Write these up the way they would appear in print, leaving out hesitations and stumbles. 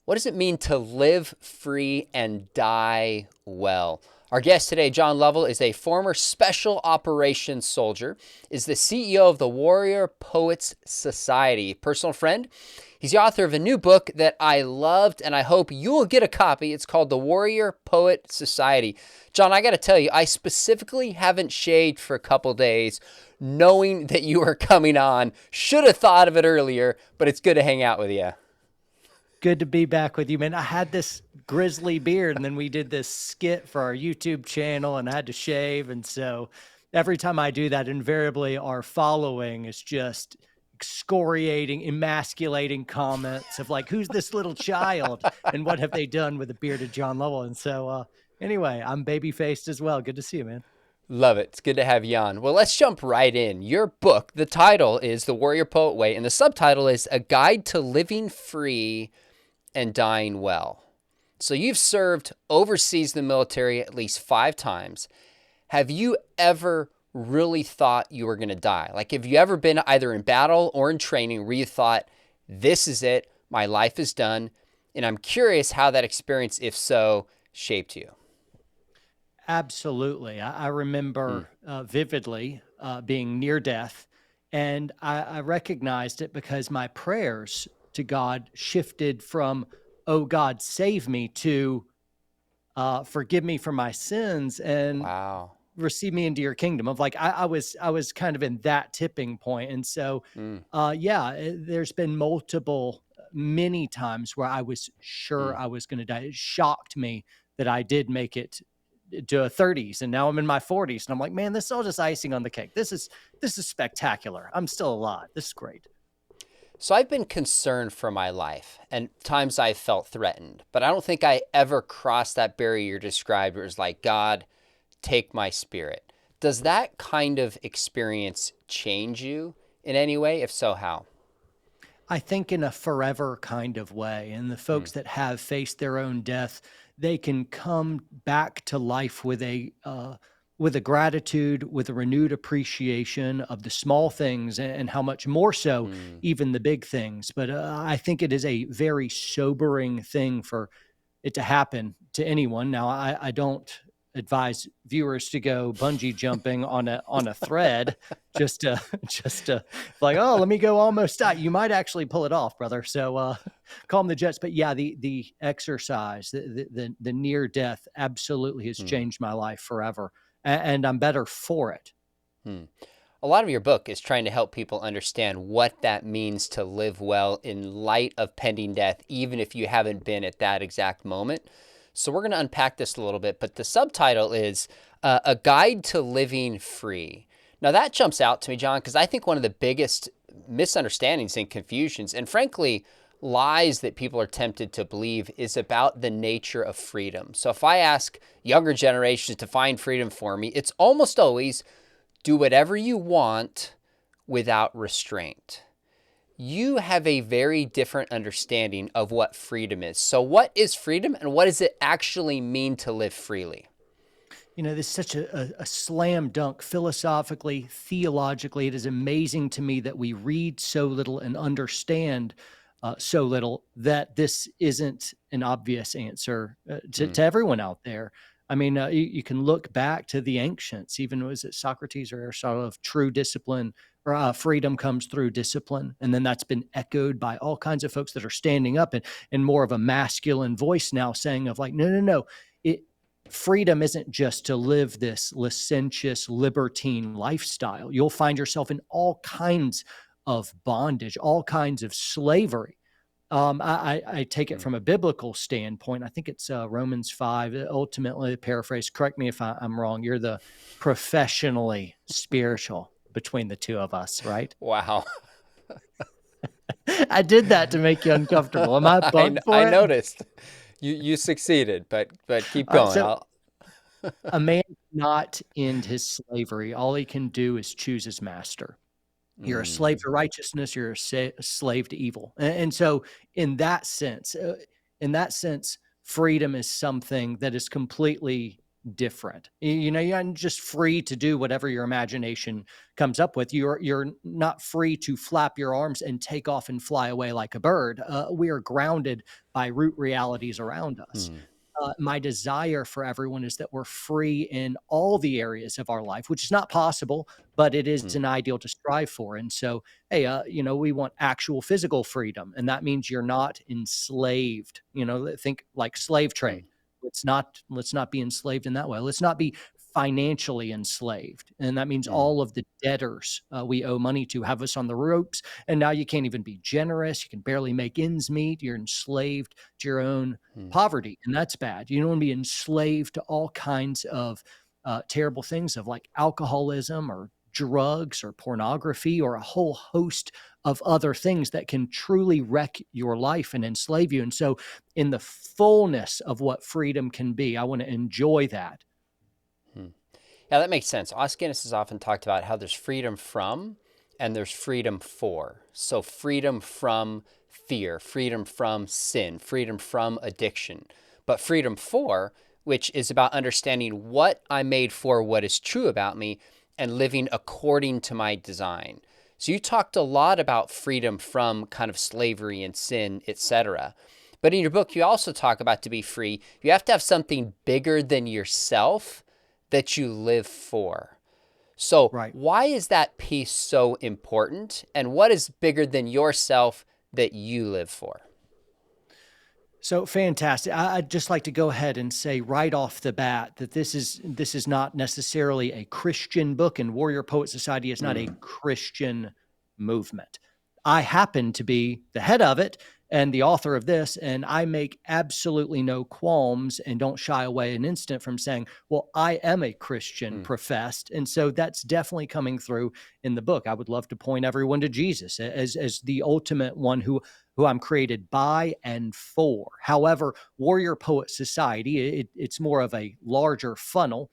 What does it mean to live free and die well? Our guest today, John Lovell, is a former special operations soldier, is the CEO of the Warrior Poets Society, personal friend. He's the author of a new book that I loved, and I hope you will get a copy. It's called The Warrior Poet Society. John, I got to tell you, I specifically haven't shaved for a couple days, knowing that you were coming on. Should have thought of it earlier, but it's good to hang out with you. Good to be back with you, man. I had this grizzly beard, and then we did this skit for our YouTube channel, and I had to shave. And so every time I do that, invariably our following is just excoriating, emasculating comments of like, who's this little child? And what have they done with the bearded John Lovell? And so anyway, I'm baby faced as well. Good to see you, man. Love it. It's good to have you on. Well, let's jump right in. Your book, the title is The Warrior Poet Way, and the subtitle is A Guide to Living Free and Dying Well. So you've served overseas in the military at least 5 times. Have you ever really thought you were going to die? Like, have you ever been either in battle or in training where you thought, this is it, my life is done? And I'm curious how that experience, if so, shaped you. Absolutely. I remember vividly being near death, and I recognized it because my prayers to God shifted from, oh God, save me, to forgive me for my sins and Wow. receive me into your kingdom. Of like, I was kind of in that tipping point. And so, Mm, there's been many times where I was sure mm. I was going to die. It shocked me that I did make it to a 30s, and now I'm in my 40s, and I'm like, man, this is all just icing on the cake. This is spectacular. I'm still alive. This is great. So I've been concerned for my life, and times I've felt threatened, but I don't think I ever crossed that barrier you described where it's like, God, take my spirit. Does that kind of experience change you in any way? If so, how? I think in a forever kind of way. And the Mm, folks that have faced their own death, they can come back to life with a gratitude, with a renewed appreciation of the small things, and how much more so mm. even the big things. But I think it is a very sobering thing for it to happen to anyone. Now, I don't advise viewers to go bungee jumping on a thread just to just to like, oh, let me go almost die. You might actually pull it off, brother. So calm the jets. But yeah, the exercise, the near death absolutely has Hmm. changed my life forever, and I'm better for it. Hmm. A lot of your book is trying to help people understand what that means to live well in light of pending death, even if you haven't been at that exact moment. So we're going to unpack this a little bit, but the subtitle is A Guide to Living Free. Now that jumps out to me, John, because I think one of the biggest misunderstandings and confusions, and frankly, lies that people are tempted to believe, is about the nature of freedom. So if I ask younger generations to define freedom for me, it's almost always do whatever you want without restraint. You have a very different understanding of what freedom is. So, what is freedom and what does it actually mean to live freely? This is such a slam dunk philosophically, theologically. It is amazing to me that we read so little and understand so little that this isn't an obvious answer Mm, to everyone out there. I mean, you can look back to the ancients, even was it Socrates or Aristotle, of true discipline or freedom comes through discipline. And then that's been echoed by all kinds of folks that are standing up and more of a masculine voice now saying of like, no, no, no. It, freedom isn't just to live this licentious libertine lifestyle. You'll find yourself in all kinds of bondage, all kinds of slavery. I take it mm. from a biblical standpoint. I think it's Romans 5, ultimately, paraphrase, correct me if I'm wrong. You're the professionally spiritual between the two of us, right? Wow. I did that to make you uncomfortable. Am I bugged I for it? noticed you succeeded, but keep All right. going. So I'll, a man cannot end his slavery. All he can do is choose his master. You're a slave mm, to righteousness. You're a slave to evil. And so, in that sense, freedom is something that is completely. different. You're not just free to do whatever your imagination comes up with. You're not free to flap your arms and take off and fly away like a bird. We are grounded by root realities around us. Hmm. My desire for everyone is that we're free in all the areas of our life, which is not possible, but it is Hmm. an ideal to strive for. And so, hey, we want actual physical freedom, and that means you're not enslaved. Think like slave Hmm. trade. Let's not be enslaved in that way. Let's not be financially enslaved, and that means Hmm. all of the debtors we owe money to have us on the ropes, and now you can't even be generous. You can barely make ends meet. You're enslaved to your own Hmm. poverty, and that's bad. You don't want to be enslaved to all kinds of terrible things of like alcoholism or drugs or pornography or a whole host of other things that can truly wreck your life and enslave you. And so, in the fullness of what freedom can be, I want to enjoy that. Hmm. Yeah, that makes sense. Os Guinness has often talked about how there's freedom from and there's freedom for. So, freedom from fear, freedom from sin, freedom from addiction, but freedom for, which is about understanding what I'm made for, what is true about me, and living according to my design. So, you talked a lot about freedom from kind of slavery and sin, etc. But in your book, you also talk about to be free, you have to have something bigger than yourself that you live for. So, Right. why is that piece so important? And what is bigger than yourself that you live for? So fantastic. I'd just like to go ahead and say right off the bat that this is not necessarily a Christian book, and Warrior Poet Society is not a Mm, Christian movement. I happen to be the head of it and the author of this, and I make absolutely no qualms and don't shy away an instant from saying, well, I am a Christian mm, professed. And so that's definitely coming through in the book. I would love to point everyone to Jesus as the ultimate one who I'm created by and for. However, Warrior Poet Society, it's more of a larger funnel.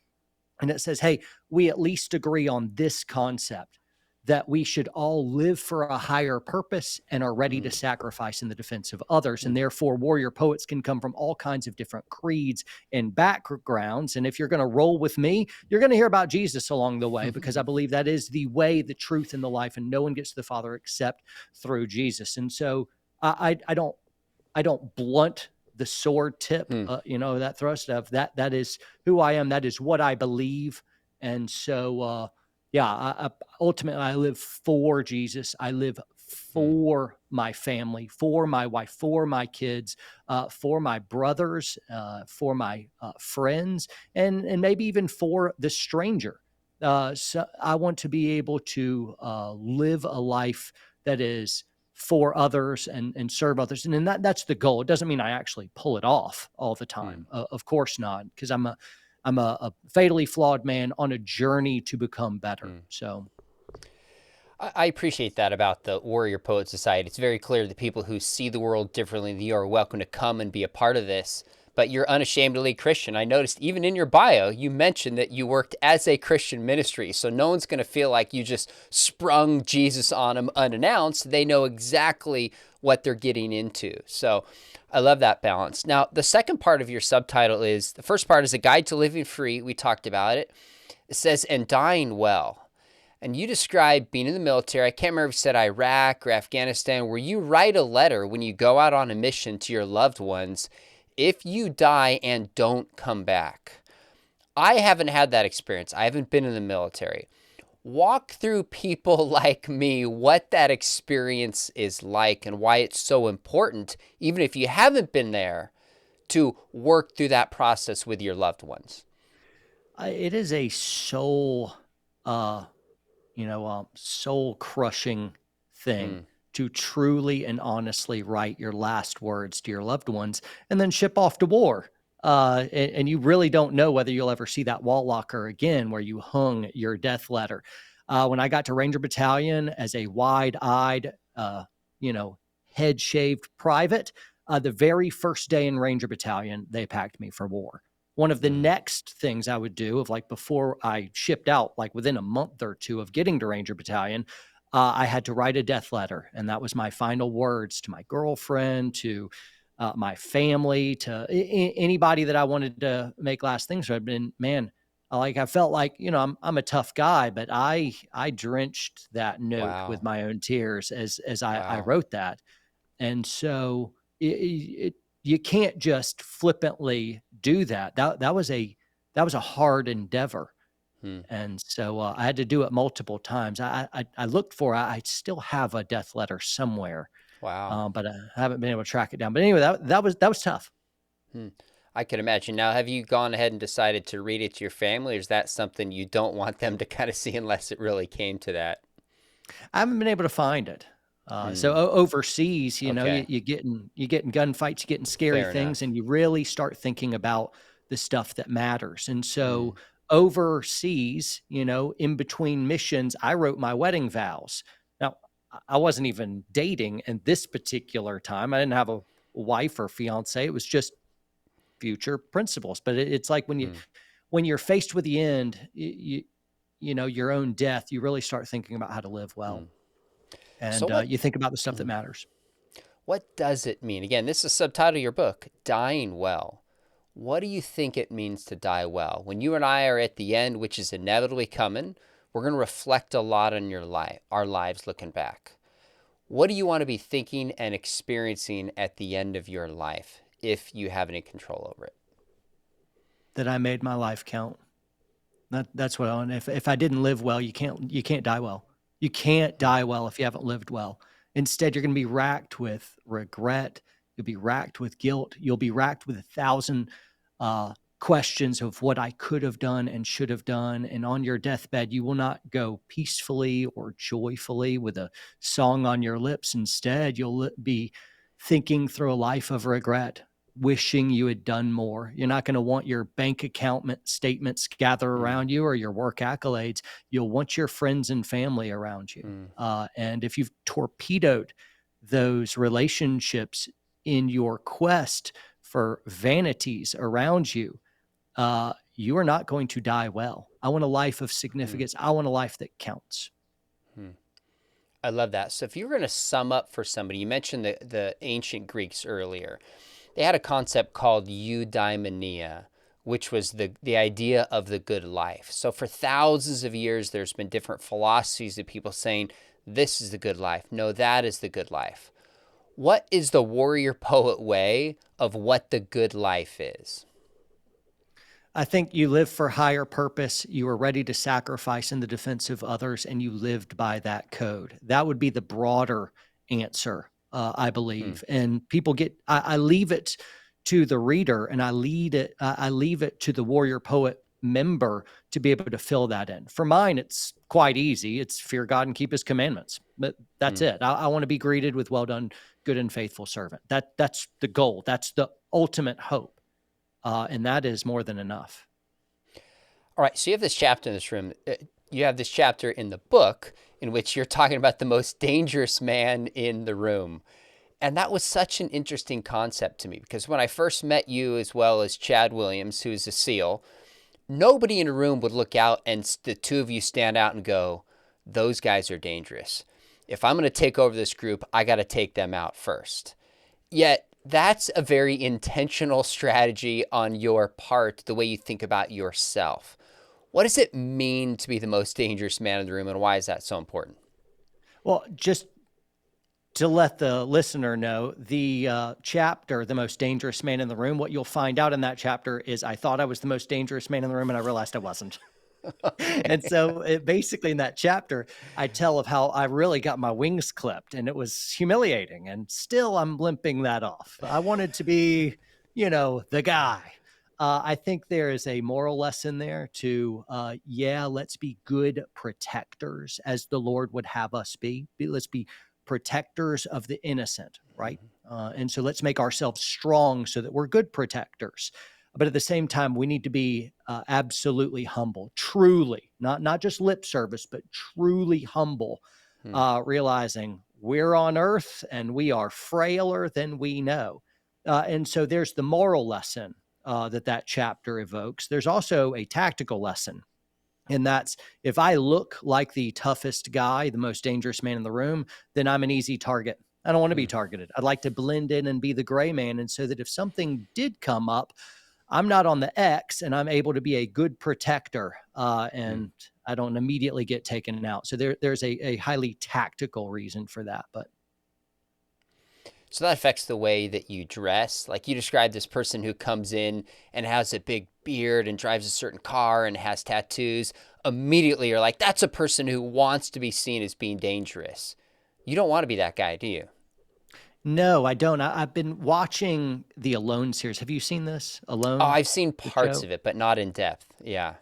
And it says, hey, we at least agree on this concept that we should all live for a higher purpose and are ready to mm, sacrifice in the defense of others. And mm, therefore, warrior poets can come from all kinds of different creeds and backgrounds. And if you're going to roll with me, you're going to hear about Jesus along the way, because I believe that is the way, the truth, and the life. And no one gets to the Father except through Jesus. And so I don't blunt the sword tip, mm, that thrust of that is who I am. That is what I believe. And so, yeah, ultimately, I live for Jesus. I live mm, for my family, for my wife, for my kids, for my brothers, for my friends, and maybe even for the stranger. So I want to be able to live a life that is for others and serve others. And then that's the goal. It doesn't mean I actually pull it off all the mm, time. Of course not, because I'm a fatally flawed man on a journey to become better. mm. So I appreciate that about the Warrior Poet Society. It's very clear that people who see the world differently than you are welcome to come and be a part of this. But you're unashamedly Christian. I noticed even in your bio, you mentioned that you worked as a Christian ministry. So no one's going to feel like you just sprung Jesus on them unannounced. They know exactly what they're getting into. So I love that balance. Now, the second part of your subtitle is the first part is a guide to living free. We talked about it. It says, and dying well. And you described being in the military. I can't remember if you said Iraq or Afghanistan, where you write a letter when you go out on a mission to your loved ones if you die and don't come back. I haven't had that experience. I haven't been in the military. Walk through people like me what that experience is like and why it's so important, even if you haven't been there, to work through that process with your loved ones. it is a uh, soul crushing thing Mm, to truly and honestly write your last words to your loved ones and then ship off to war. And you really don't know whether you'll ever see that wall locker again where you hung your death letter. When I got to Ranger Battalion as a wide eyed, you know, head shaved private, the very first day in Ranger Battalion, they packed me for war. One of the mm, next things I would do, of like before I shipped out, like within a month or two of getting to Ranger Battalion, I had to write a death letter, and that was my final words to my girlfriend, to my family, to anybody that I wanted to make last things. So I've been, man, I felt like, I'm a tough guy, but I drenched that note with Wow. my own tears as I Wow. wrote that. And so you can't just flippantly do that. That was a hard endeavor. Hmm. And so I had to do it multiple times. I looked for. I still have a death letter somewhere, Wow. but I haven't been able to track it down. But anyway, that was tough. Hmm. I can imagine. Now, have you gone ahead and decided to read it to your family, or is that something you don't want them to kind of see unless it really came to that? I haven't been able to find it. So Hmm. overseas, Okay. you getting gunfights, you getting scary Fair things, and enough. you really start thinking about the stuff that matters. And Hmm. so overseas, in between missions, I wrote my wedding vows. Now, I wasn't even dating in this particular time. I didn't have a wife or fiance. It was just future principles. But it's like Hmm. when you're faced with the end, your own death, you really start thinking about how to live Hmm. well, So and what? you think about the stuff that Mhm. matters. What does it mean? Again, this is the subtitle of your book, Dying Well. What do you think it means to die well? When you and I are at the end, which is inevitably coming, we're going to reflect a lot on your life, our lives looking back. What do you want to be thinking and experiencing at the end of your life if you have any control over it? That I made my life count. That's what I want. If I didn't live well, you can't die well. You can't Hmm. die well if you haven't lived well. Instead, you're going to be racked with regret. You'll be racked with guilt. You'll be racked with 1,000 questions of what I could have done and should have done. And on your deathbed, you will not go peacefully or joyfully with a song on your lips. Instead, you'll be thinking through a life of regret, wishing you had done more. You're not going to want your bank account statements gather Hmm. around you or your work accolades. You'll want your friends and family around you. Hmm. And if you've torpedoed those relationships in your quest for vanities around you, you are not going to die well. I want a life of Hmm. significance. I want a life that counts. Hmm. I love that. So if you were going to sum up for somebody, you mentioned the ancient Greeks earlier. They had a concept called eudaimonia, which was the idea of the good life. So for thousands of years, there's been different philosophies of people saying, this is the good life. No, that is the good life. What is the warrior poet way of what the good life is? I think you live for higher purpose. You were ready to sacrifice in the defense of others, and you lived by that code. That would be the broader answer, I Hmm. believe. And people I leave it to the reader, and I leave it to the warrior poet member to be able to fill that in. For mine, it's quite easy. It's fear God and keep His commandments. But that's Hmm. it. I want to be greeted with "Well done, good and faithful servant." That's the goal. That's the ultimate hope, and that is more than enough. All right, so you have this chapter in this room. You have this chapter in the book in which you're talking about the most dangerous man in the room. And that was such an interesting concept to me because when I first met you, as well as Chad Williams, who's a SEAL, nobody in a room would look out and the two of you stand out and go, those guys are dangerous. If I'm going to take over this group, I got to take them out first. Yet, that's a very intentional strategy on your part, the way you think about yourself. What does it mean to be the most dangerous man in the room, and why is that so important? Well, just to let the listener know, the chapter, The Most Dangerous Man in the Room, what you'll find out in that chapter is I thought I was the most dangerous man in the room and I realized I wasn't. And Okay. so basically in that chapter, I tell of how I really got my wings clipped and it was humiliating. And still I'm limping that off. I wanted to be, the guy. I think there is a moral lesson there to, yeah, let's be good protectors as the Lord would have us be. Let's be protectors of the innocent, right? And so let's make ourselves strong so that we're good protectors. But at the same time, we need to be absolutely humble, truly, not just lip service, but truly humble, Hmm. realizing we're on earth and we are frailer than we know. And so there's the moral lesson that chapter evokes. There's also a tactical lesson. And that's if I look like the toughest guy, the most dangerous man in the room, then I'm an easy target. I don't want to be Mm, targeted. I'd like to blend in and be the gray man. And so that if something did come up, I'm not on the X and I'm able to be a good protector, mm. and I don't immediately get taken out. So there's a highly tactical reason for that. But So that affects the way that you dress. Like you described this person who comes in and has a big beard and drives a certain car and has tattoos. Immediately you're like, that's a person who wants to be seen as being dangerous. You don't want to be that guy, do you? no, I don't. I've been watching the Alone series. Have you seen this Oh, Alone, I've seen the parts show? of it, but not in depth. Yeah.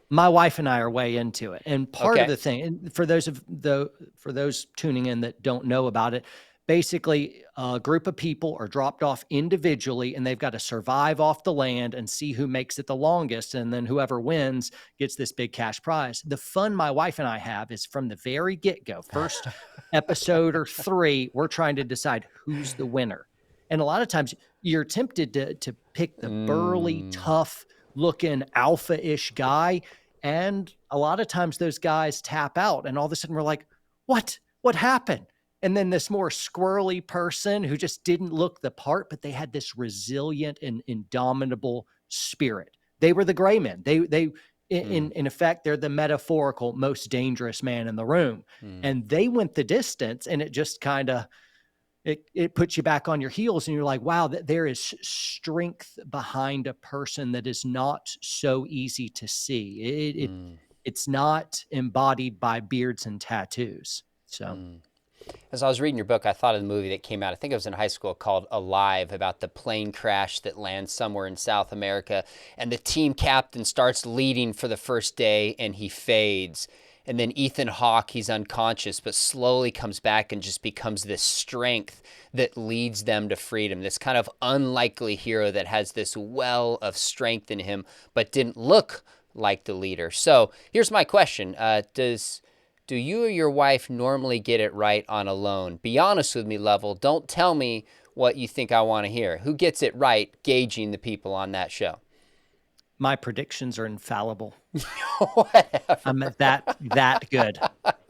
My wife and I are way into it. And part of Okay. the thing, and for those tuning in that don't know about it, basically a group of people are dropped off individually and they've got to survive off the land and see who makes it the longest. And then whoever wins gets this big cash prize. The fun my wife and I have is from the very get-go, first episode or three, we're trying to decide who's the winner. And a lot of times you're tempted to pick the burly, Mm, tough looking alpha-ish guy, and a lot of times those guys tap out, and all of a sudden we're like, what? What happened? And then this more squirrely person who just didn't look the part, but they had this resilient and indomitable spirit. They were the gray men. They mm, in effect, they're the metaphorical most dangerous man in the room. mm, And they went the distance, and it just kind of it puts you back on your heels and you're like, wow, that there is strength behind a person that is not so easy to see. mm, It's not embodied by beards and tattoos. So mm. As I was reading your book, I thought of the movie that came out, I think it was in high school, called Alive, about the plane crash that lands somewhere in South America. And the team captain starts leading for the first day and he fades. And then Ethan Hawke, he's unconscious, but slowly comes back and just becomes this strength that leads them to freedom. This kind of unlikely hero that has this well of strength in him, but didn't look like the leader. So here's my question. Do you or your wife normally get it right on a loan? Be honest with me, Lovell. Don't tell me what you think I want to hear. Who gets it right gauging the people on that show? my predictions are infallible. Whatever. I'm that good.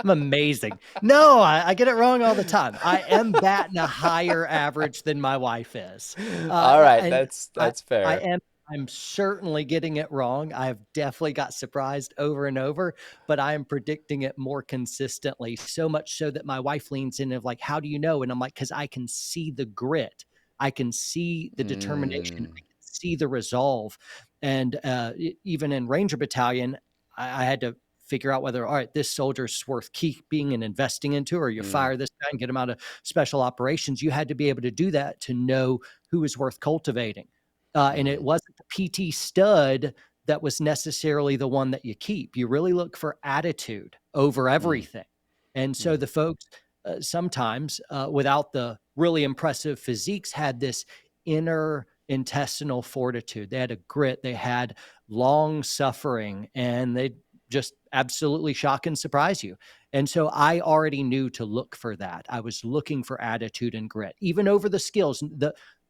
I'm amazing. No, I get it wrong all the time. I am batting a higher average than my wife is, All right, and I that's I fair. am. I'm certainly getting it wrong. I've definitely got surprised over and over, but I am predicting it more consistently. So much so that my wife leans in of like, "How do you know?" And I'm like, "Because I can see the grit. I can see the determination. I Mm, can see the resolve." And even in Ranger Battalion, I had to figure out whether, all right, this soldier's worth keeping and investing into, or you mm, fire this guy and get him out of special operations. You had to be able to do that to know who is worth cultivating. And it mm, wasn't the PT stud that was necessarily the one that you keep. You really look for attitude over mm, everything. And so mm, the folks sometimes without the really impressive physiques had this inner intestinal fortitude. They had a grit. They had long suffering, and they just absolutely shock and surprise you. And so I already knew to look for that. I was looking for attitude and grit, even over the skills.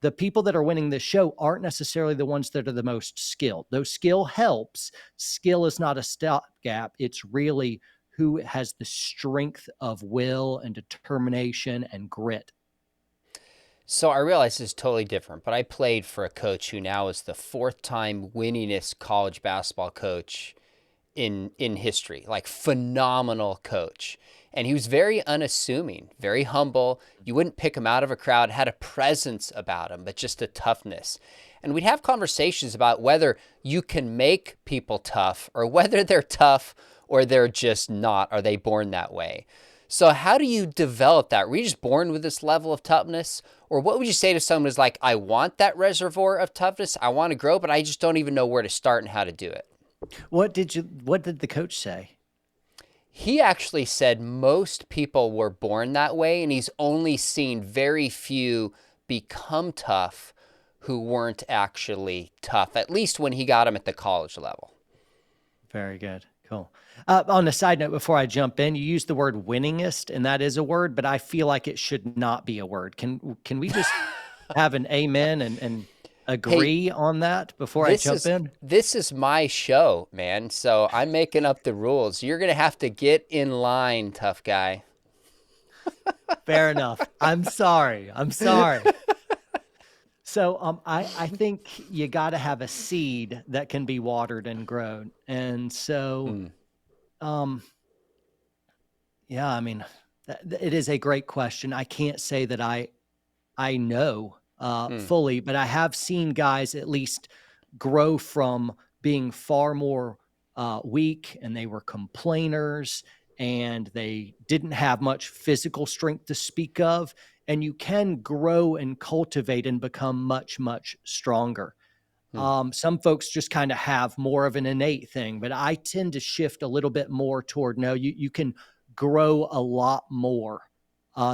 The people that are winning this show aren't necessarily the ones that are the most skilled. Though skill helps, skill is not a stopgap. It's really who has the strength of will and determination and grit. So I realize this is totally different, but I played for a coach who now is the fourth time winningest college basketball coach in history. Like phenomenal coach. And he was very unassuming, very humble. You wouldn't pick him out of a crowd, had a presence about him, but just a toughness. And we'd have conversations about whether you can make people tough or whether they're tough or they're just not. Are they born that way? So how do you develop that? Were you just born with this level of toughness? Or what would you say to someone who's like, I want that reservoir of toughness, I want to grow, but I just don't even know where to start and how to do it? What did the coach say? He actually said most people were born that way, and he's only seen very few become tough who weren't actually tough, at least when he got them at the college level. Very good. Cool. On a side note, before I jump in, you used the word winningest, and that is a word, but I feel like it should not be a word. Can we just have an amen and Hey, agree on that before I this jump is in? this is my show, man. So I'm making up the rules. You're gonna have to get in line, tough guy. Fair enough. I'm sorry. I'm sorry. So I think you got to have a seed that can be watered and grown. And so Mm, um yeah, I mean it is a great question. I can't say that I know mm, fully, but I have seen guys at least grow from being far more weak, and they were complainers, and they didn't have much physical strength to speak of. And you can grow and cultivate and become much, much stronger. mm, Some folks just kind of have more of an innate thing, but I tend to shift a little bit more toward no, you can grow a lot more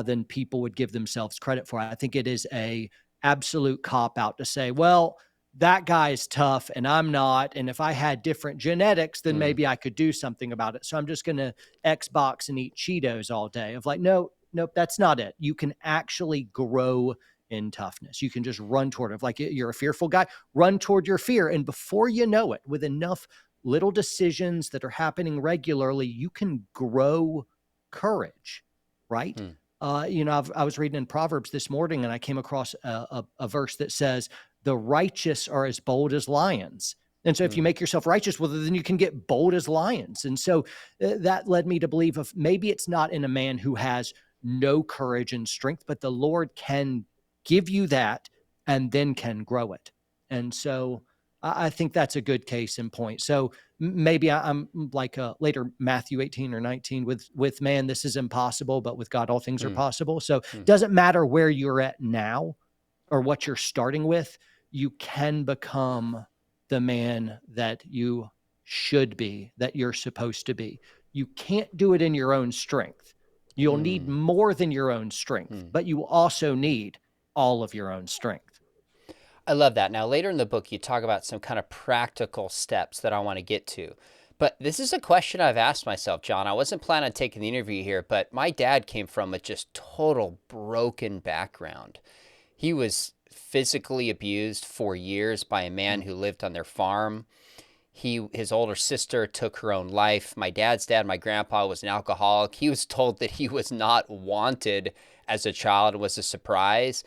than people would give themselves credit for. I think it is a absolute cop out to say, well, that guy is tough and I'm not. And if I had different genetics, then mm, maybe I could do something about it. So I'm just going to Xbox and eat Cheetos all day. Of like, no, nope, that's not it. You can actually grow in toughness. You can just run toward it. If like you're a fearful guy, run toward your fear. And before you know it, with enough little decisions that are happening regularly, you can grow courage, right? mm, I was reading in Proverbs this morning and I came across a verse that says, the righteous are as bold as lions. And so if you mm, make yourself righteous, well, then you can get bold as lions. And so that led me to believe of maybe it's not in a man who has no courage and strength, but the Lord can give you that and then can grow it. And so I think that's a good case in point. So maybe I'm like later Matthew 18 or 19 with man, this is impossible, but with God, all things are mm, possible. So it mm. doesn't matter where you're at now or what you're starting with, you can become the man that you should be, that you're supposed to be. You can't do it in your own strength. You'll need Mm, more than your own strength, mm. but you also need all of your own strength. I love that. Now, later in the book, you talk about some kind of practical steps that I want to get to. But this is a question I've asked myself, John. I wasn't planning on taking the interview here, but my dad came from a just total broken background. He was physically abused for years by a man Mm. who lived on their farm. His older sister took her own life. My dad's dad, my grandpa, was an alcoholic. He was told that he was not wanted as a child. It was a surprise.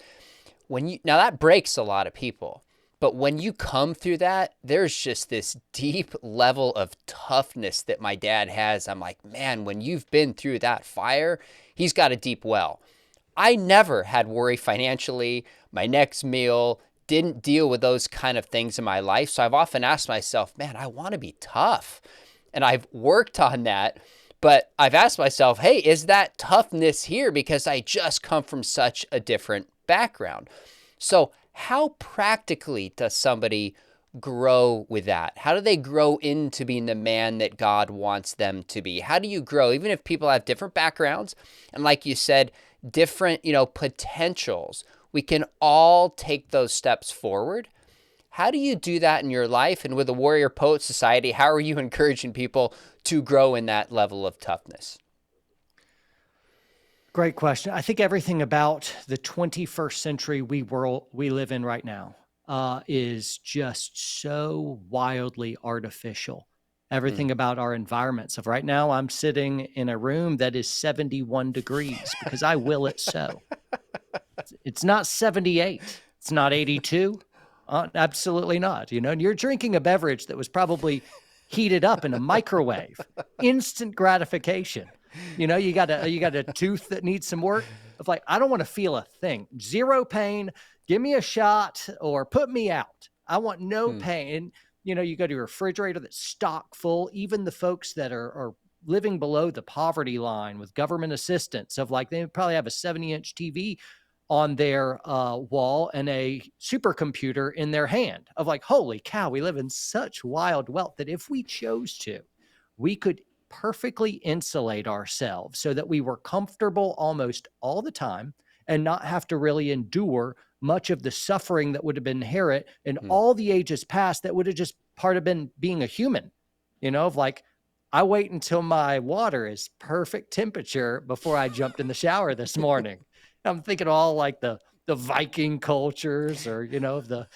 Now that breaks a lot of people, but when you come through that, there's just this deep level of toughness that my dad has. I'm like, man, when you've been through that fire, he's got a deep well. I never had worry financially. My next meal didn't deal with those kind of things in my life. So I've often asked myself, man, I want to be tough. And I've worked on that. But I've asked myself, hey, is that toughness here? Because I just come from such a different background. So, how practically does somebody grow with that? How do they grow into being the man that God wants them to be? How do you grow, even if people have different backgrounds and, like you said, different, potentials? We can all take those steps forward. How do you do that in your life? And with the Warrior Poet Society, how are you encouraging people to grow in that level of toughness? Great question. I think everything about the 21st century we live in right now is just so wildly artificial. Mm, Everything about our environments. Of right now, I'm sitting in a room that is 71 degrees because I will it so. It's not 78. It's not 82. Absolutely not. And you're drinking a beverage that was probably heated up in a microwave. Instant gratification. You got a tooth that needs some work. Of like, I don't want to feel a thing. Zero pain. Give me a shot or put me out. I want no mm, pain. And, you go to your refrigerator that's stock full. Even the folks that are living below the poverty line with government assistance of like, they probably have a 70-inch TV on their wall and a supercomputer in their hand of like, holy cow, we live in such wild wealth that if we chose to, we could perfectly insulate ourselves so that we were comfortable almost all the time and not have to really endure much of the suffering that would have been inherent in mm. all the ages past that would have just part of been being a human, of like, I wait until my water is perfect temperature before I jumped in the shower this morning. I'm thinking all like the Viking cultures or the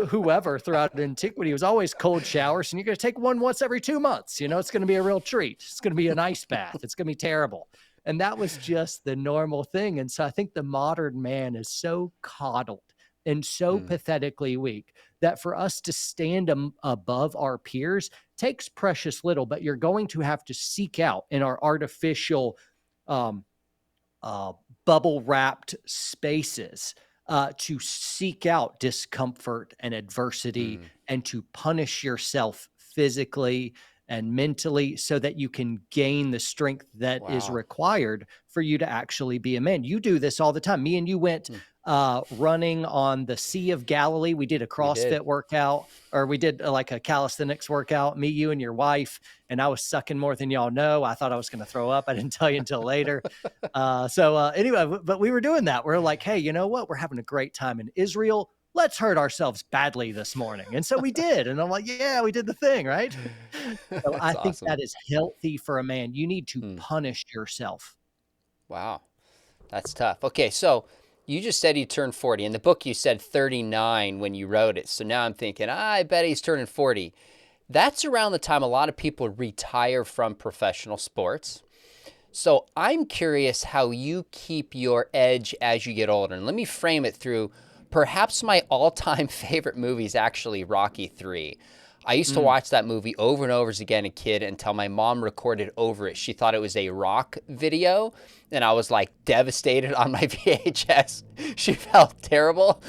whoever throughout antiquity was always cold showers, and you're going to take one once every 2 months. It's going to be a real treat. It's going to be an ice bath. It's going to be terrible. And that was just the normal thing. And so I think the modern man is so coddled and so Mm, pathetically weak that for us to stand above our peers takes precious little, but you're going to have to seek out in our artificial um, uh, bubble wrapped spaces to seek out discomfort and adversity mm. and to punish yourself physically and mentally so that you can gain the strength that is Wow. required for you to actually be a man. You do this all the time. Me and you went Mm, running on the Sea of Galilee. We did a we did. CrossFit workout, or we did like a calisthenics workout, me, you, and your wife. And I was sucking more than y'all know. I thought I was going to throw up. I didn't tell you until later. Anyway, but we were doing that. We're like, hey, you know what? We're having a great time in Israel. Let's hurt ourselves badly this morning. And so we did. And I'm like, yeah, we did the thing, right? So I That's think awesome. that is healthy for a man. You need to Mm, punish yourself. wow. That's tough. Okay, so you just said he turned 40. In the book, you said 39 when you wrote it. So now I'm thinking, I bet he's turning 40. That's around the time a lot of people retire from professional sports. So I'm curious how you keep your edge as you get older. And let me frame it through perhaps my all-time favorite movie is actually Rocky 3. I used to Mm. watch that movie over and over again as a kid until my mom recorded over it. She thought it was a rock video, and I was like devastated on my VHS. She felt terrible.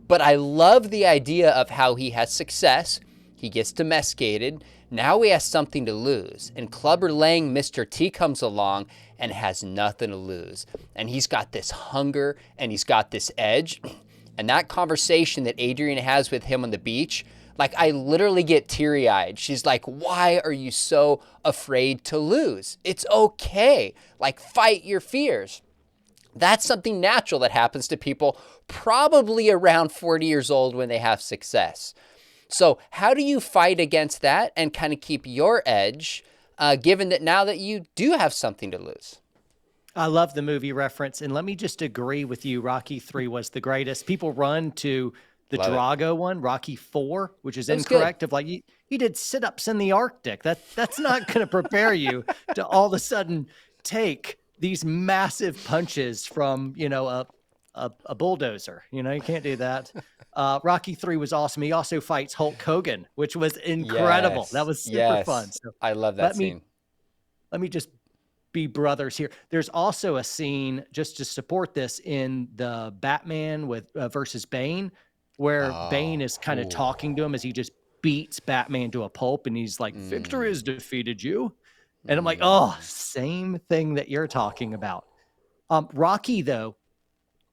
But I love the idea of how he has success. He gets domesticated. Now he has something to lose. And Clubber Lang, Mr. T, comes along and has nothing to lose. And he's got this hunger and he's got this edge. And that conversation that Adrian has with him on the beach, like I literally get teary eyed. She's like, why are you so afraid to lose? It's okay. Like, fight your fears. That's something natural that happens to people probably around 40 years old when they have success. So, how do you fight against that and kind of keep your edge, given that now that you do have something to lose? I love the movie reference. And let me just agree with you. Rocky 3 was the greatest. People run to the Love it. Drago one, Rocky 4, which is That was good. incorrect. Of like, he did sit ups in the Arctic. That's not going to prepare you to all of a sudden take these massive punches from, a bulldozer. You can't do that. Rocky 3 was awesome. He also fights Hulk Hogan, which was incredible. That Yes. was super fun. Yes. So I love that let me scene. let me just be brothers here. There's also a scene just to support this in the Batman with versus Bane, where Bane Oh, is kind of ooh. talking to him as he just beats Batman to a pulp, and he's like, "Victory has Mm, defeated you," and I'm like, "Oh, mm, same thing that you're talking about." Rocky though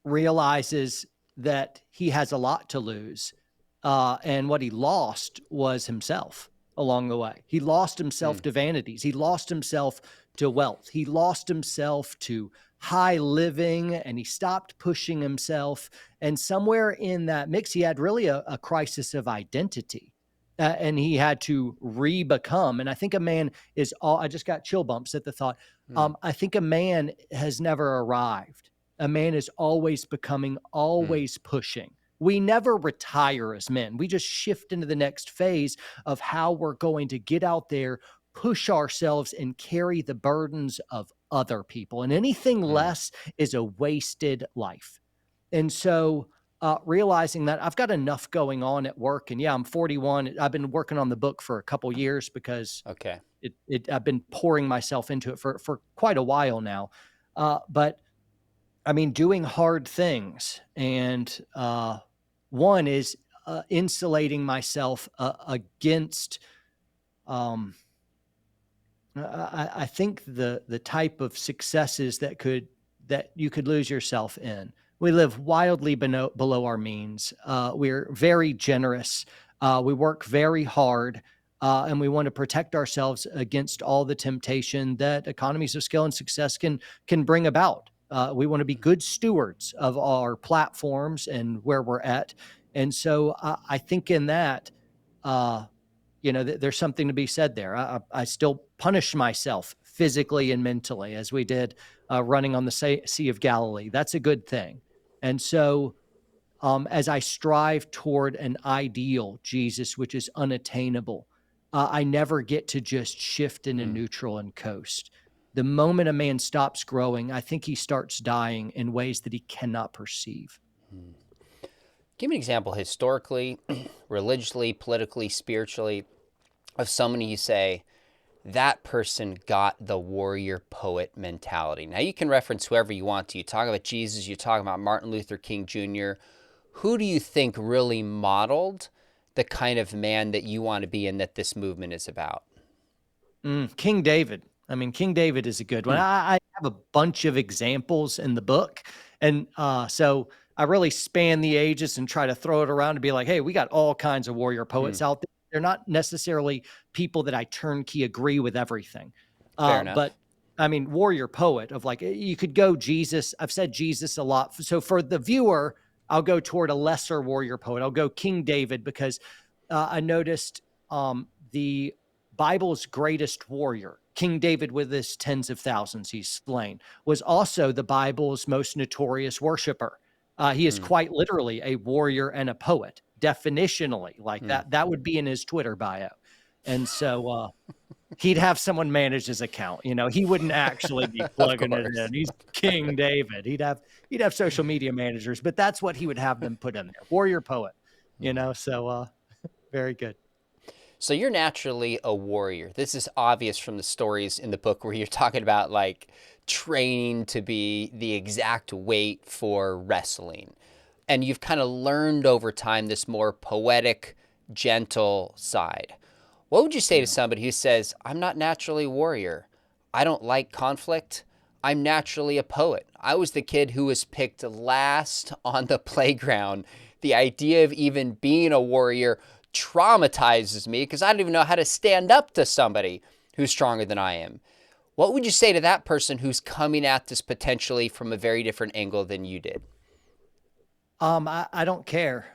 realizes that he has a lot to lose. And what he lost was himself along the way. He lost himself mm, to vanities. He lost himself to wealth. He lost himself to high living and he stopped pushing himself. And somewhere in that mix, he had really a crisis of identity. And he had to re become. And I think a man is all, I just got chill bumps at the thought. mm, I think a man has never arrived. A man is always becoming, mm, always pushing. We never retire as men. We just shift into the next phase of how we're going to get out there, push ourselves, and carry the burdens of other people. And anything mm, less is a wasted life. And so, realizing that I've got enough going on at work, and yeah, I'm 41. I've been working on the book for a couple years because okay. I've been pouring myself into it for quite a while now. But I mean, doing hard things. And one is insulating myself against, um, I think the type of successes that you could lose yourself in. We live wildly below our means. We're very generous. We work very hard. And we want to protect ourselves against all the temptation that economies of scale and success can bring about. We want to be good stewards of our platforms and where we're at. And so I think in that, uh, there's something to be said there. I still punish myself physically and mentally as we did running on the Sea of Galilee. That's a good thing. And so, as I strive toward an ideal Jesus, which is unattainable, I never get to just shift into Mm, neutral and coast. The moment a man stops growing, I think he starts dying in ways that he cannot perceive. Hmm. Give me an example historically, religiously, politically, spiritually, of somebody you say, that person got the warrior poet mentality. Now, you can reference whoever you want to. You talk about Jesus, you talk about Martin Luther King Jr. Who do you think really modeled the kind of man that you want to be and that this movement is about? King David. I mean, King David is a good one. Hmm. I have a bunch of examples in the book. And so I really span the ages and try to throw it around to be like, hey, we got all kinds of warrior Hmm. poets out there. They're not necessarily people that I turnkey agree with everything. Fair But enough. I mean, warrior poet of like, you could go Jesus. I've said Jesus a lot. So for the viewer, I'll go toward a lesser warrior poet. I'll go King David because I noticed the Bible's greatest warrior, King David with his tens of thousands he's slain, was also the Bible's most notorious worshiper. He is Hmm. quite literally a warrior and a poet, definitionally, like Hmm. that. That would be in his Twitter bio. And so he'd have someone manage his account. You know, he wouldn't actually be Of plugging it course. in. He's King David. He'd have social media managers, but that's what he would have them put in there. Warrior poet, you Hmm. know, so very good. So you're naturally a warrior. This is obvious from the stories in the book where you're talking about like training to be the exact weight for wrestling. And you've kind of learned over time this more poetic, gentle side. What would you say to Yeah. somebody who says, I'm not naturally a warrior? I don't like conflict. I'm naturally a poet. I was the kid who was picked last on the playground. The idea of even being a warrior traumatizes me because I don't even know how to stand up to somebody who's stronger than I am. What would you say to that person who's coming at this potentially from a very different angle than you did? I don't care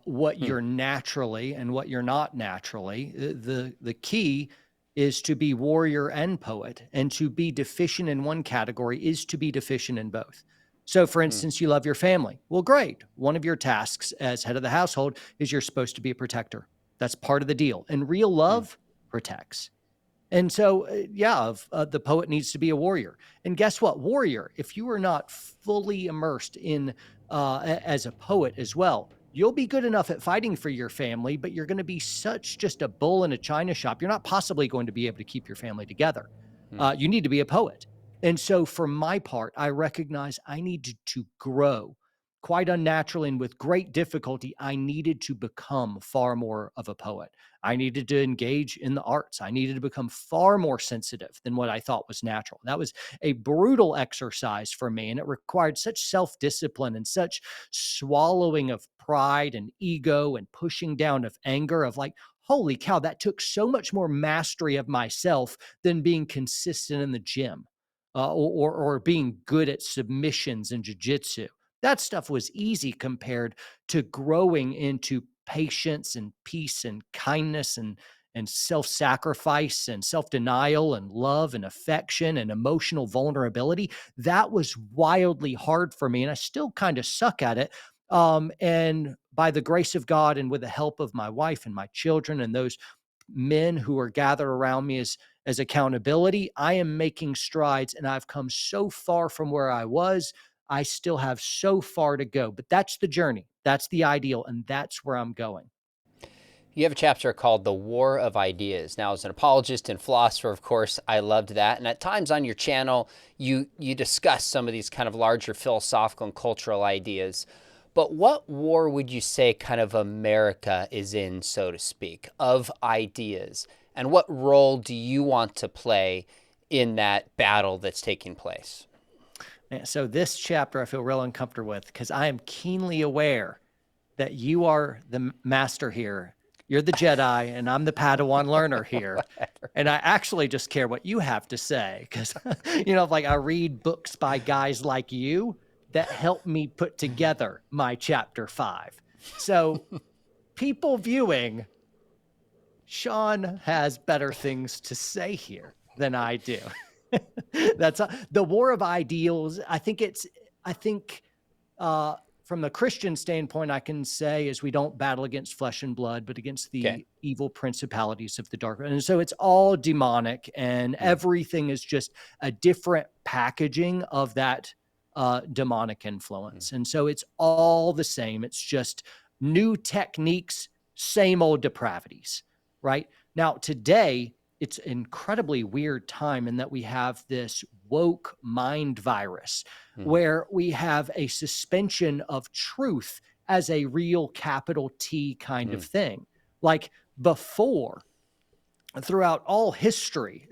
what Hmm. you're naturally and what you're not naturally. The key is to be warrior and poet, and to be deficient in one category is to be deficient in both. So, for Hmm. instance, you love your family. Well, great. One of your tasks as head of the household is you're supposed to be a protector. That's part of the deal. And real Hmm. love protects. And so, yeah, the poet needs to be a warrior. And guess what? Warrior, if you are not fully immersed in as a poet as well, you'll be good enough at fighting for your family, but you're going to be such just a bull in a china shop. You're not possibly going to be able to keep your family together. Hmm. You need to be a poet. And so, for my part, I recognize I needed to grow quite unnaturally and with great difficulty. I needed to become far more of a poet. I needed to engage in the arts. I needed to become far more sensitive than what I thought was natural. That was a brutal exercise for me. And it required such self discipline and such swallowing of pride and ego and pushing down of anger, of like, holy cow, that took so much more mastery of myself than being consistent in the gym or being good at submissions and jujitsu. That stuff was easy compared to growing into patience and peace and kindness and self-sacrifice and self-denial and love and affection and emotional vulnerability. That was wildly hard for me, and I still kind of suck at it. And by the grace of God and with the help of my wife and my children and those men who are gathered around me as accountability, I am making strides, and I've come so far from where I was. I still have so far to go, but that's the journey. That's the ideal, and that's where I'm going. You have a chapter called The War of Ideas. Now, as an apologist and philosopher, of course, I loved that. And at times on your channel, you discuss some of these kind of larger philosophical and cultural ideas. But what war would you say kind of America is in, so to speak, of ideas? And what role do you want to play in that battle that's taking place? So this chapter I feel real uncomfortable with because I am keenly aware that you are the master here. You're the Jedi, and I'm the Padawan learner here. Whatever. And I actually just care what you have to say because, like I read books by guys like you that help me put together my chapter 5. So people viewing, Sean has better things to say here than I do. That's the war of ideals. I think from the Christian standpoint, I can say is we don't battle against flesh and blood, but against Okay. the evil principalities of the dark. And so it's all demonic, and Mm, everything is just a different packaging of that demonic mm, influence. And so it's all the same. It's just new techniques, same old depravities, right? Now, today, it's an incredibly weird time in that we have this woke mind virus mm, where we have a suspension of truth as a real capital T kind of mm, thing. Like before, throughout all history,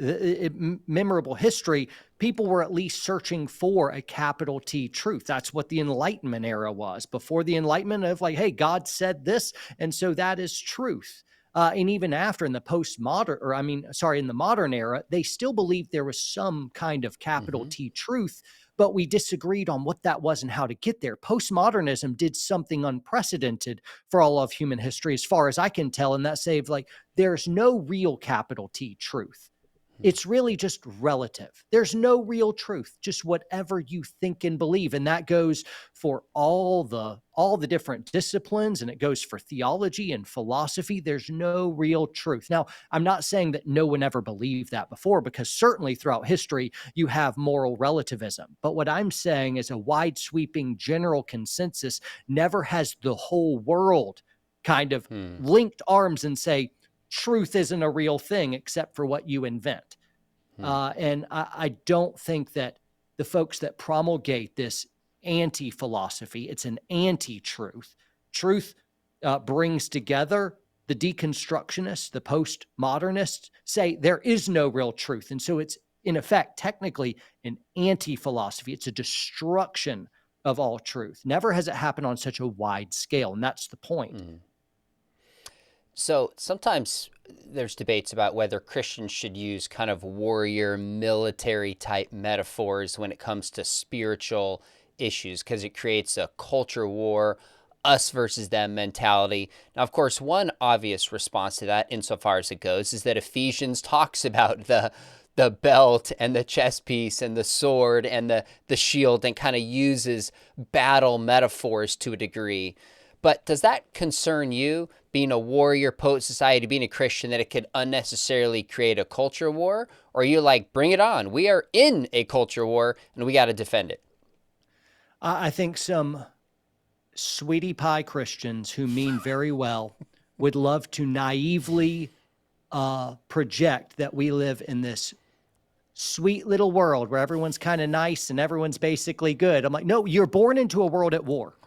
memorable history, people were at least searching for a capital T truth. That's what the Enlightenment era was. Before the Enlightenment, of like, hey, God said this, and so that is truth. And even after, in the postmodern, or I mean, sorry, in the modern era, they still believed there was some kind of capital mhm, T truth, but we disagreed on what that was and how to get there. Postmodernism did something unprecedented for all of human history, as far as I can tell, and that saved like there's no real capital T truth. mm. It's really just relative. There's no real truth, just whatever you think and believe. And that goes for all the different disciplines, and it goes for theology and philosophy. There's no real truth. Now, I'm not saying that no one ever believed that before, because certainly throughout history you have moral relativism. But what I'm saying is a wide sweeping general consensus never has the whole world kind of Hmm. linked arms and say, truth isn't a real thing except for what you invent. Hmm. And I don't think that the folks that promulgate this anti philosophy, it's an anti truth. Truth brings together the deconstructionists, the postmodernists say there is no real truth. And so it's, in effect, technically an anti philosophy. It's a destruction of all truth. Never has it happened on such a wide scale. And that's the point. Hmm. So sometimes there's debates about whether Christians should use kind of warrior military type metaphors when it comes to spiritual issues because it creates a culture war, us versus them mentality. Now, of course, one obvious response to that, insofar as it goes, is that Ephesians talks about the belt and the chest piece and the sword and the shield and kind of uses battle metaphors to a degree. But does that concern you, being a warrior post society, being a Christian, that it could unnecessarily create a culture war? Or are you like, bring it on? We are in a culture war and we got to defend it. I think some sweetie pie Christians who mean very well would love to naively project that we live in this sweet little world where everyone's kind of nice and everyone's basically good. I'm like, no, you're born into a world at war.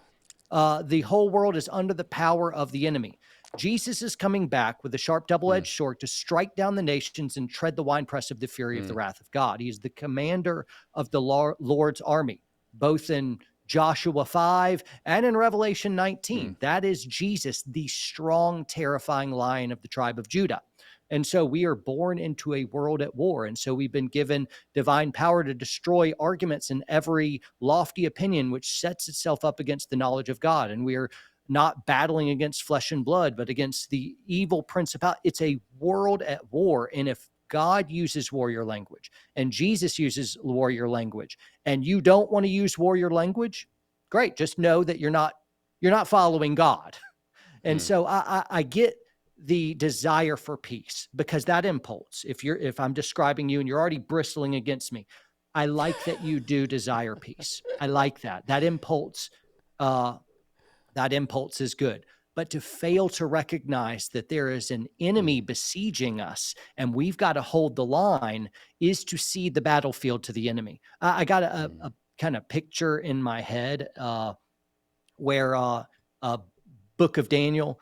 The whole world is under the power of the enemy. Jesus is coming back with a sharp double Hmm. edged sword to strike down the nations and tread the winepress of the fury of Hmm. the wrath of God. He is the commander of the Lord's army, both in Joshua 5 and in Revelation Hmm. 19. That is Jesus, the strong, terrifying lion of the tribe of Judah. And so we are born into a world at war. And so we've been given divine power to destroy arguments and every lofty opinion which sets itself up against the knowledge of God. And we are not battling against flesh and blood, but against the evil principality. It's a world at war. And if God uses warrior language and Jesus uses warrior language, and you don't want to use warrior language, great. Just know that you're not following God. And Hmm. so I get the desire for peace, because that impulse, if I'm describing you and you're already bristling against me, I like that you do desire peace. I like that. Uh, that impulse is good. But to fail to recognize that there is an Hmm. enemy besieging us and we've got to hold the line is to cede the battlefield to the enemy. I got Hmm. a kind of picture in my head where Book of Daniel,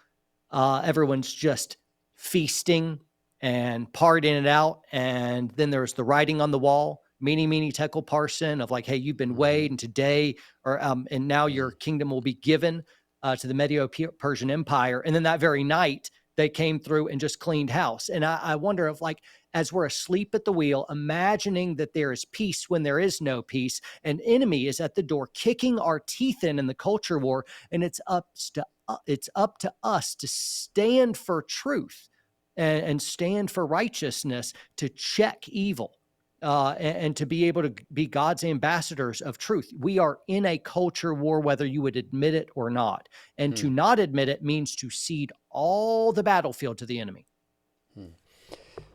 everyone's just feasting and partying it out. And then there's the writing on the wall, meeny, meeny, tekel parson, of like, hey, you've been Hmm. weighed, and today, or and now your Hmm. kingdom will be given to the Medo-Persian Empire. And then that very night, they came through and just cleaned house. And I wonder if, like, as we're asleep at the wheel, imagining that there is peace when there is no peace, an enemy is at the door kicking our teeth in the culture war, and it's up to us to stand for truth and stand for righteousness, to check evil. and to be able to be God's ambassadors of truth. We are in a culture war, whether you would admit it or not. And Hmm. to not admit it means to cede all the battlefield to the enemy. Hmm.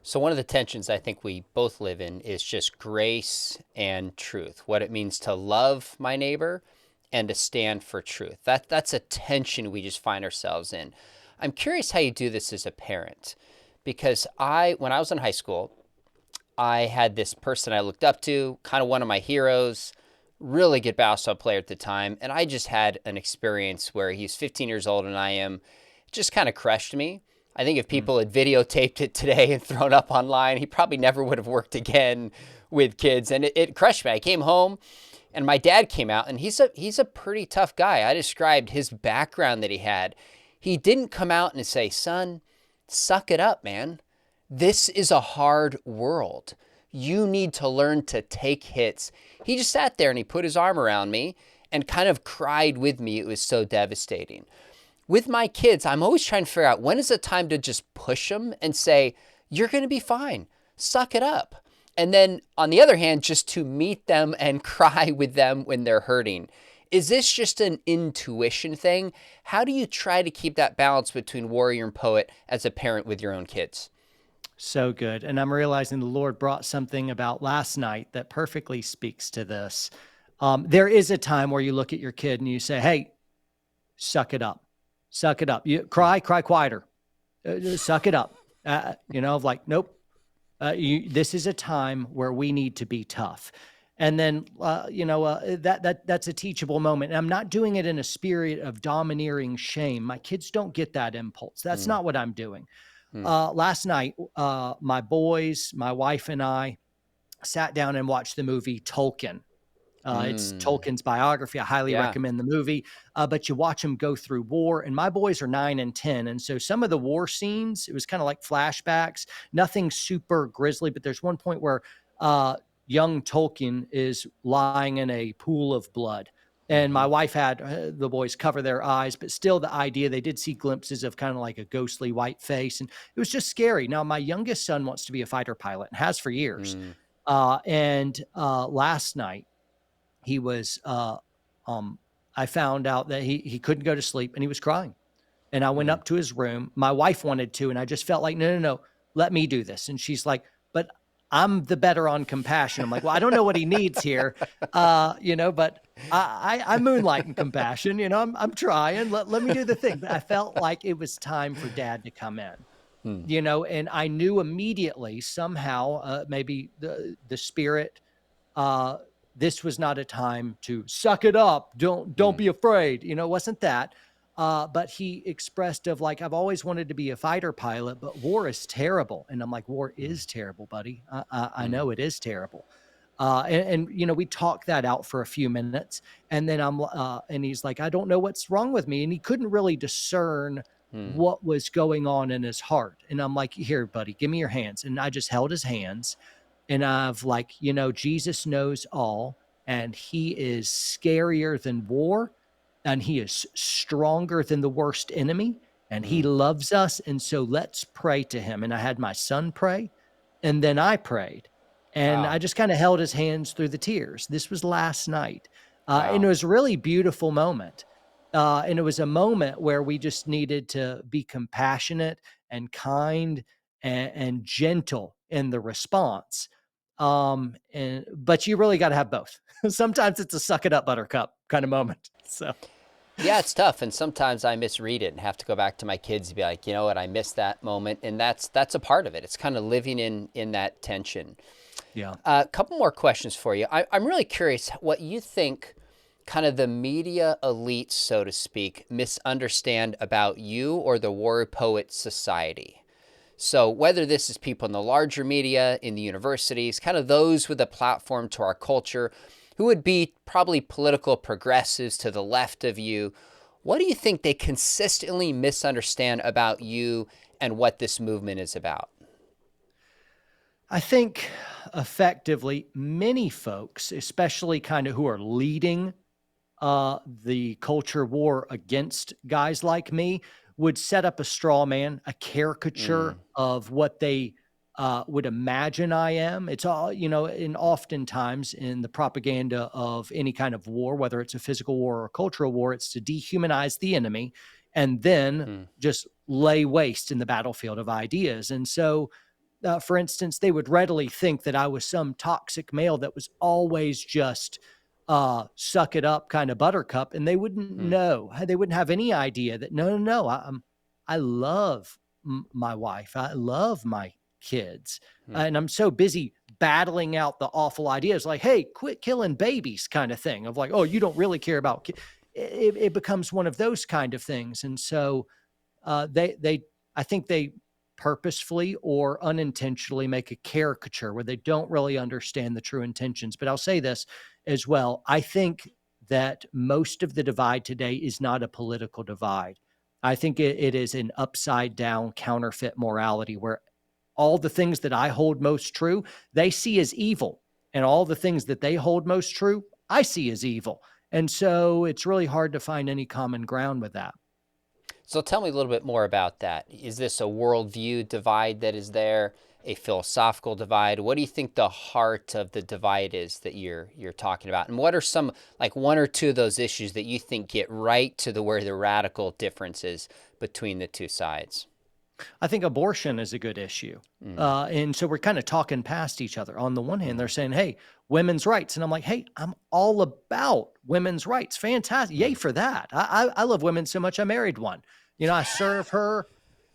So, one of the tensions I think we both live in is just grace and truth, what it means to love my neighbor and to stand for truth. That's a tension we just find ourselves in. I'm curious how you do this as a parent, because when I was in high school, I had this person I looked up to, kind of one of my heroes, really good basketball player at the time. And I just had an experience where he's 15 years older than I am. It just kind of crushed me. I think if Mm. people had videotaped it today and thrown up online, he probably never would have worked again with kids. And it crushed me. I came home and my dad came out, and he's a pretty tough guy. I described his background that he had. He didn't come out and say, "Son, suck it up, man. This is a hard world. You need to learn to take hits." He just sat there and he put his arm around me and kind of cried with me. It was so devastating. With my kids, I'm always trying to figure out when is the time to just push them and say, "You're going to be fine. Suck it up." And then on the other hand, just to meet them and cry with them when they're hurting. Is this just an intuition thing? How do you try to keep that balance between warrior and poet as a parent with your own kids? So good. And I'm realizing the Lord brought something about last night that perfectly speaks to this. There is a time where you look at your kid and you say, "Hey, suck it up. Suck it up. You Hmm. cry quieter. Suck it up." Like, nope. This is a time where we need to be tough. And then, that's a teachable moment. And I'm not doing it in a spirit of domineering shame. My kids don't get that impulse. That's Hmm. not what I'm doing. Hmm. Last night, my boys, my wife, and I sat down and watched the movie Tolkien. It's Hmm. Tolkien's biography. I highly Yeah. recommend the movie. But you watch him go through war, and my boys are 9 and 10, and so some of the war scenes, it was kind of like flashbacks. Nothing super grisly, but there's one point where uh, young Tolkien is lying in a pool of blood. And Hmm. my wife had the boys cover their eyes, but still, the idea they did see glimpses of kind of like a ghostly white face, and it was just scary. Now, my youngest son wants to be a fighter pilot and has for years. Hmm. And last night, he was um I found out that he couldn't go to sleep and he was crying. And I went Hmm. up to his room. My wife wanted to, and I just felt like, no, no, no, let me do this. And she's like, but I'm the better on compassion. I'm like, well, I don't know what he needs here. But I moonlight in compassion. I'm trying. Let me do the thing. But I felt like it was time for dad to come in. Hmm. And I knew immediately somehow, maybe the spirit, uh, this was not a time to suck it up. Don't Hmm. be afraid. It wasn't that. But he expressed of like, I've always wanted to be a fighter pilot, but war is terrible. And I'm like, war Hmm. is terrible, buddy. I Hmm. know it is terrible. And we talked that out for a few minutes, and then and he's like, I don't know what's wrong with me, and he couldn't really discern Hmm. what was going on in his heart. And I'm like, here, buddy, give me your hands. And I just held his hands, and I've like, Jesus knows all, and he is scarier than war, and he is stronger than the worst enemy, and he Hmm. loves us. And so let's pray to him. And I had my son pray, and then I prayed, and Wow. I just kind of held his hands through the tears. This was last night. And it Wow. was a really beautiful moment. And it was a moment where we just needed to be compassionate and kind and gentle in the response. But you really got to have both. Sometimes it's a suck it up, buttercup kind of moment. So, Yeah, it's tough, and sometimes I misread it and have to go back to my kids and be like, you know what, I missed that moment, and that's a part of it. It's kind of living in that tension. yeah. A couple more questions for you. I'm really curious what you think kind of the media elites, so to speak, misunderstand about you or the warrior poet society. So whether this is people in the larger media, in the universities, kind of those with a platform to our culture, who would be probably political progressives to the left of you, what do you think they consistently misunderstand about you and what this movement is about? I think effectively, many folks, especially kind of who are leading the culture war against guys like me, would set up a straw man, a caricature Mm. of what they would imagine I am. It's all, and oftentimes in the propaganda of any kind of war, whether it's a physical war or a cultural war, it's to dehumanize the enemy and then Mm, just lay waste in the battlefield of ideas. And so, for instance, they would readily think that I was some toxic male that was always just suck it up kind of buttercup, and they wouldn't mm, know. They wouldn't have any idea that no, no, no. I love my wife. I love my kids, mm. and I'm so busy battling out the awful ideas, like, "Hey, quit killing babies," kind of thing. Of like, "Oh, you don't really care about." It becomes one of those kind of things, and so I think they purposefully or unintentionally make a caricature where they don't really understand the true intentions. But I'll say this as well. I think that most of the divide today is not a political divide. I think it is an upside down counterfeit morality where all the things that I hold most true, they see as evil. And all the things that they hold most true, I see as evil. And so it's really hard to find any common ground with that. So tell me a little bit more about that. Is this a worldview divide that is there, a philosophical divide? What do you think the heart of the divide is that you're talking about? And what are some, like one or two of those issues that you think get right to the where the radical difference is between the two sides? I think abortion is a good issue. Mm, And so we're kind of talking past each other. On the one hand, they're mm, saying, hey, women's rights. And I'm like, hey, I'm all about women's rights. Fantastic. Yay mm, for that. I love women so much. I married one. I serve her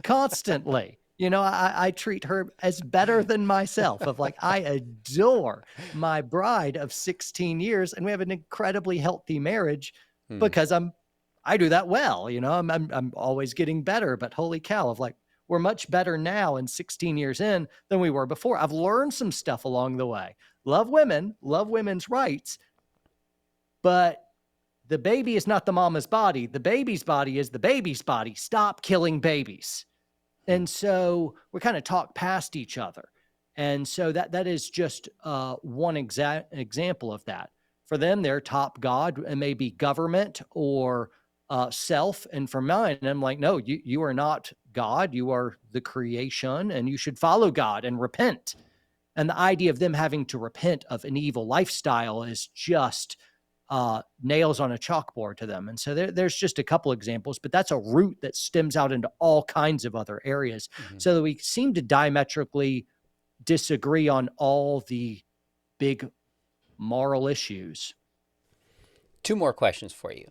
constantly. I treat her as better than myself. Of like, I adore my bride of 16 years, and we have an incredibly healthy marriage mm. because I do that well. I'm always getting better. But holy cow, of like, we're much better now and 16 years in than we were before. I've learned some stuff along the way. Love women, love women's rights, but the baby is not the mama's body. The baby's body is the baby's body. Stop killing babies. Hmm. And so we kind of talk past each other. And so that is just one exact example of that. For them, their top god and maybe government or self. And for mine, I'm like, no, you are not God. You are the creation, and you should follow God and repent. And the idea of them having to repent of an evil lifestyle is just nails on a chalkboard to them. And so there's just a couple examples, but that's a root that stems out into all kinds of other areas. Mhm. So that we seem to diametrically disagree on all the big moral issues. Two more questions for you.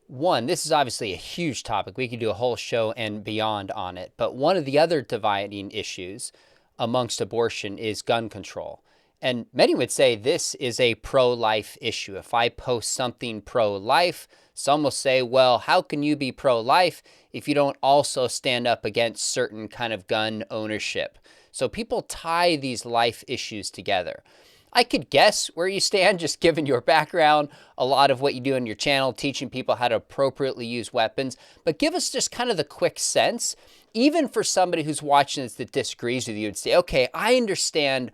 One, this is obviously a huge topic. We could do a whole show and beyond on it. But one of the other dividing issues amongst abortion is gun control. And many would say this is a pro life issue. If I post something pro life, some will say, well, how can you be pro life if you don't also stand up against certain kind of gun ownership? So people tie these life issues together. I could guess where you stand just given your background, a lot of what you do on your channel, teaching people how to appropriately use weapons. But give us just kind of the quick sense, even for somebody who's watching this that disagrees with you, and say, okay, I understand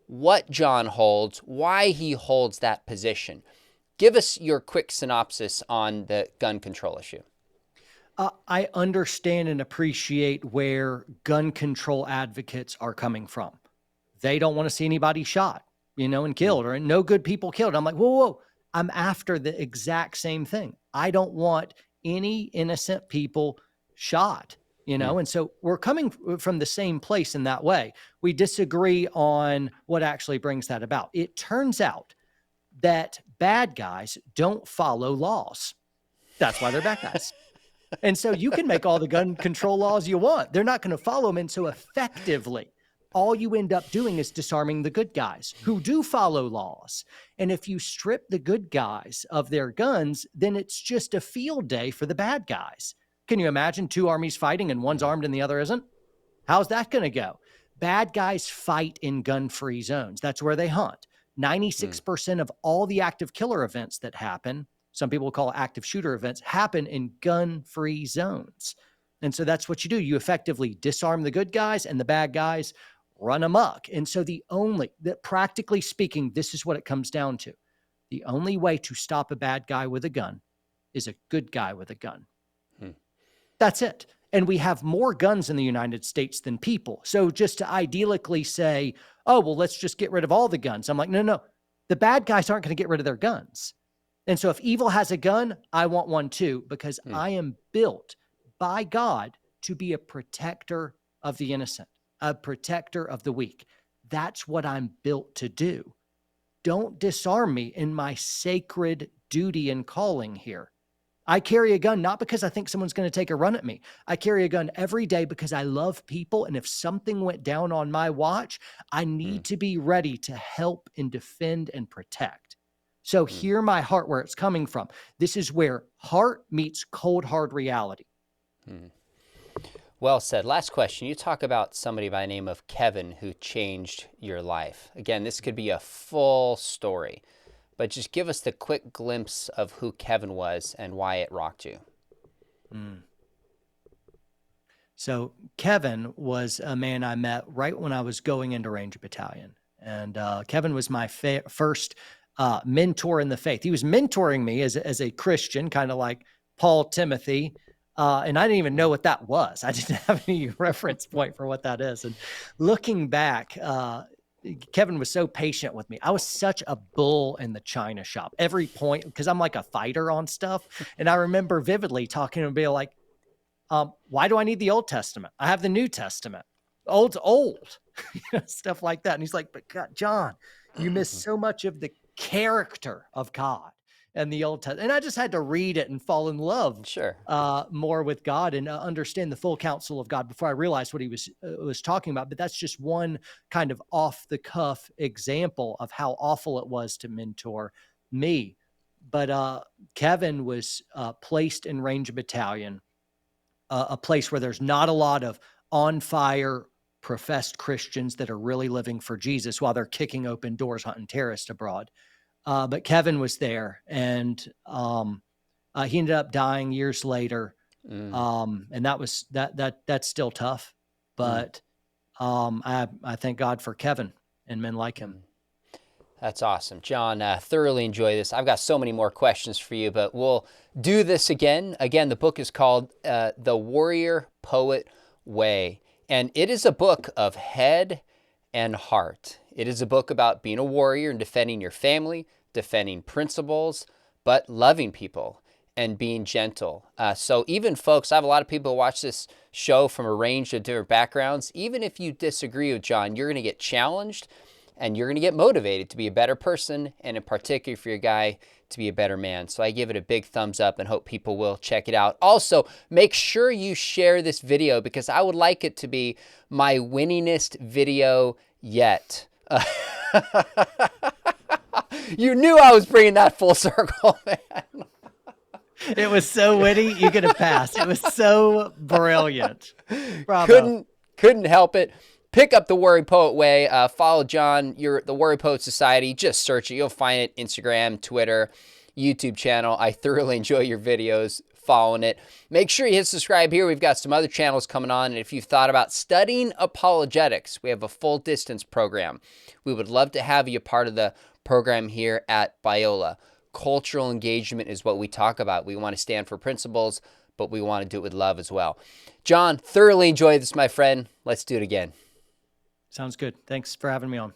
what John holds, why he holds that position. Give us your quick synopsis on the gun control issue. I understand and appreciate where gun control advocates are coming from. They don't want to see anybody shot, and Mm, killed, or no good people killed. I'm like, whoa, whoa, I'm after the exact same thing. I don't want any innocent people shot, mm, and so we're coming from the same place in that way. We disagree on what actually brings that about. It turns out that bad guys don't follow laws. That's why they're bad guys. And so you can make all the gun control laws you want. They're not going to follow them. And so effectively, all you end up doing is disarming the good guys who do follow laws. And if you strip the good guys of their guns, then it's just a field day for the bad guys. Can you imagine two armies fighting and one's mm, armed and the other isn't? How's that going to go? Bad guys fight in gun free zones. That's where they hunt. mm, 96% of all the active killer events that happen, some people call active shooter events, happen in gun free zones. And so that's what you do. You effectively disarm the good guys, and the bad guys run amok. And so that practically speaking, this is what it comes down to. The only way to stop a bad guy with a gun is a good guy with a gun. mm. That's it. And we have more guns in the United States than people. So just to idyllically say, oh, well, let's just get rid of all the guns. I'm like, no, no, the bad guys aren't going to get rid of their guns. And so if evil has a gun, I want one too, because Mm, I am built by God to be a protector of the innocent, a protector of the weak. That's what I'm built to do. Don't disarm me in my sacred duty and calling here. I carry a gun not because I think someone's going to take a run at me. I carry a gun every day because I love people. And if something went down on my watch, I mm, need to be ready to help and defend and protect. So mm, hear my heart where it's coming from. This is where heart meets cold, hard reality. mm. Well said. Last question. You talk about somebody by the name of Kevin who changed your life. Again, this could be a full story, but just give us the quick glimpse of who Kevin was and why it rocked you. Mm. So Kevin was a man I met right when I was going into Ranger Battalion. And Kevin was my first mentor in the faith. He was mentoring me as a Christian, kind of like Paul Timothy. And I didn't even know what that was. I didn't have any reference point for what that is. And looking back, Kevin was so patient with me. I was such a bull in the china shop. Every point, because I'm like a fighter on stuff. And I remember vividly talking to him, being like, why do I need the Old Testament? I have the New Testament. Old's old, stuff like that. And he's like, but God, John, you miss so much of the character of God and the Old Testament. And I just had to read it and fall in love Sure. more with God and understand the full counsel of God before I realized what he was talking about. But that's just one kind of off the cuff example of how awful it was to mentor me. But Kevin was placed in Ranger Battalion, a place where there's not a lot of on fire professed Christians that are really living for Jesus while they're kicking open doors hunting terrorists abroad. But Kevin was there, and he ended up dying years later. Mm, And that's still tough, mm, but I thank God for Kevin and men like him. mm. That's awesome. John, thoroughly enjoy this. I've got so many more questions for you, but we'll do this again. Again, the book is called The Warrior Poet Way, and it is a book of head and heart. It is a book about being a warrior and defending your family, defending principles, but loving people and being gentle. So even folks, I have a lot of people who watch this show from a range of different backgrounds. Even if you disagree with John, you're going to get challenged and you're going to get motivated to be a better person, and in particular for your guy to be a better man. So I give it a big thumbs up and hope people will check it out. Also, make sure you share this video because I would like it to be my winningest video yet. You knew I was bringing that full circle, man. It was so witty, you could have passed. It was so brilliant. Bravo. Couldn't help it. Pick up the Worry Poet Way. Follow John, the Worry Poet Society. Just search it. You'll find it. Instagram, Twitter, YouTube channel. I thoroughly enjoy your videos, following it. Make sure you hit subscribe here. We've got some other channels coming on. And if you've thought about studying apologetics, we have a full distance program. We would love to have you a part of the program here at Biola. Cultural engagement is what we talk about. We want to stand for principles, but we want to do it with love as well. John, thoroughly enjoyed this, my friend. Let's do it again. Sounds good. Thanks for having me on.